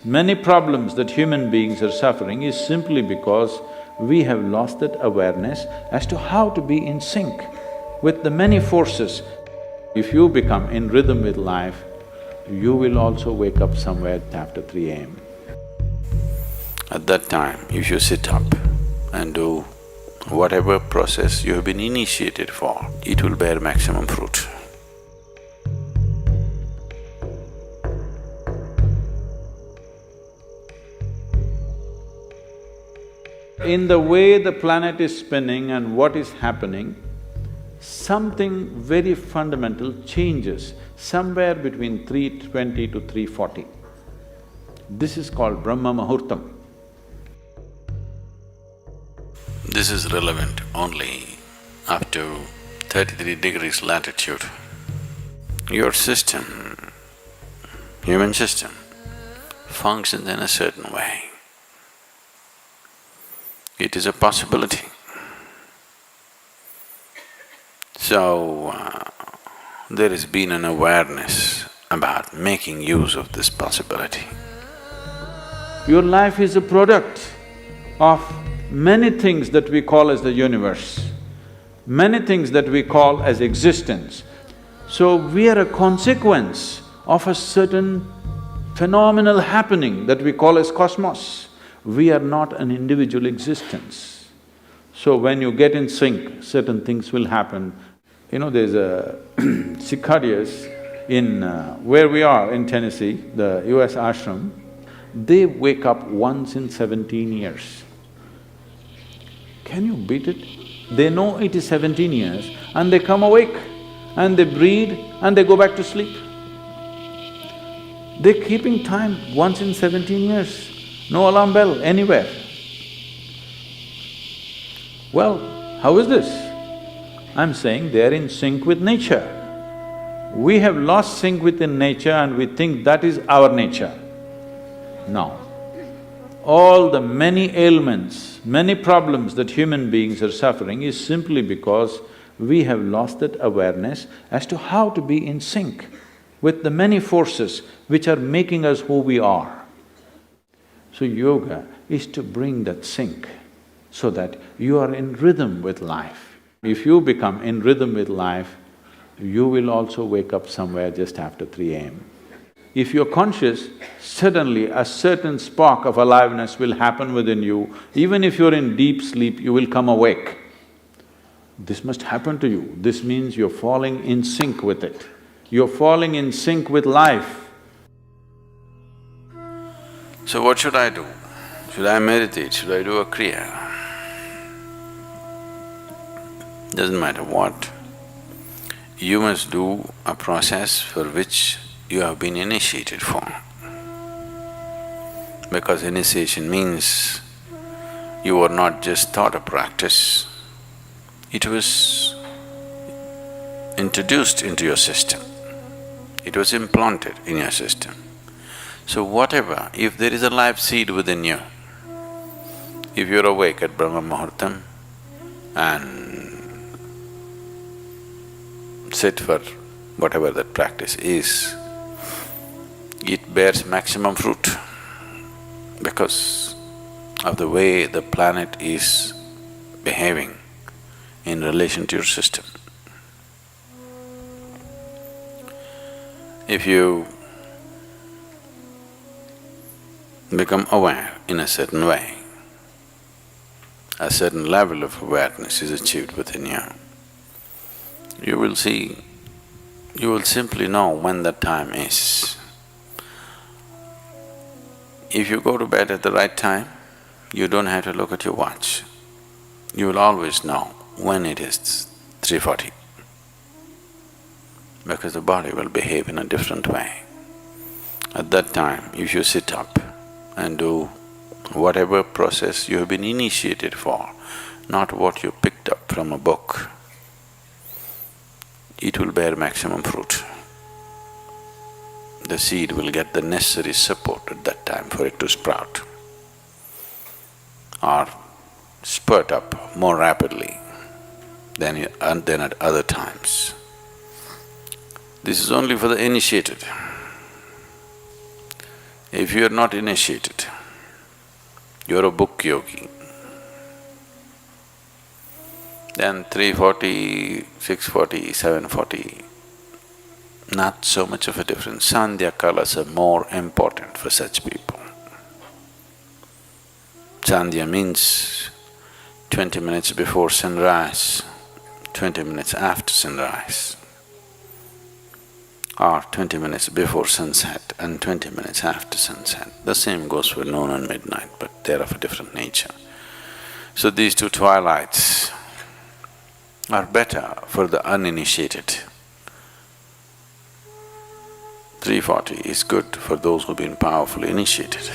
Many problems that human beings are suffering is simply because we have lost that awareness as to how to be in sync with the many forces. If you become in rhythm with life, you will also wake up somewhere after 3 a.m. At that time, if you sit up and do whatever process you have been initiated for, it will bear maximum fruit. In the way the planet is spinning and what is happening, something very fundamental changes somewhere between 3:20 to 3:40. This is called Brahma Muhurtam. This is relevant only up to 33 degrees latitude. Your system, human system, functions in a certain way. It is a possibility. So, there has been an awareness about making use of this possibility. Your life is a product of many things that we call as the universe, many things that we call as existence. So we are a consequence of a certain phenomenal happening that we call as cosmos. We are not an individual existence. So when you get in sync, certain things will happen. You know, there's a cicadas in where we are in Tennessee, the US ashram, they wake up once in 17 years. Can you beat it? They know it is 17 years and they come awake and they breed and they go back to sleep. They're keeping time once in 17 years, no alarm bell anywhere. Well, how is this? I'm saying they're in sync with nature. We have lost sync within nature and we think that is our nature. No. All the many ailments, many problems that human beings are suffering is simply because we have lost that awareness as to how to be in sync with the many forces which are making us who we are. So yoga is to bring that sync so that you are in rhythm with life. If you become in rhythm with life, you will also wake up somewhere just after 3 a.m. If you're conscious, suddenly a certain spark of aliveness will happen within you. Even if you're in deep sleep, you will come awake. This must happen to you. This means you're falling in sync with it. You're falling in sync with life. So what should I do? Should I meditate? Should I do a kriya? Doesn't matter what. You must do a process for which you have been initiated for. Because initiation means you were not just taught a practice, it was introduced into your system, it was implanted in your system. So whatever, if there is a life seed within you, if you're awake at Brahma Muhurtam and sit for whatever that practice is, it bears maximum fruit because of the way the planet is behaving in relation to your system. If you become aware in a certain way, a certain level of awareness is achieved within you, you will see, you will simply know when that time is. If you go to bed at the right time, you don't have to look at your watch. You will always know when it is 3:40, because the body will behave in a different way. At that time, if you sit up and do whatever process you have been initiated for, not what you picked up from a book, it will bear maximum fruit. The seed will get the necessary support at that time for it to sprout or spurt up more rapidly than at other times. This is only for the initiated. If you're not initiated, you're a book yogi, then 340, 640, 740, not so much of a difference. Sandhya kalas are more important for such people. Sandhya means 20 minutes before sunrise, 20 minutes after sunrise, or 20 minutes before sunset and 20 minutes after sunset. The same goes for noon and midnight, but they're of a different nature. So these two twilights are better for the uninitiated. 340 is good for those who've been powerfully initiated.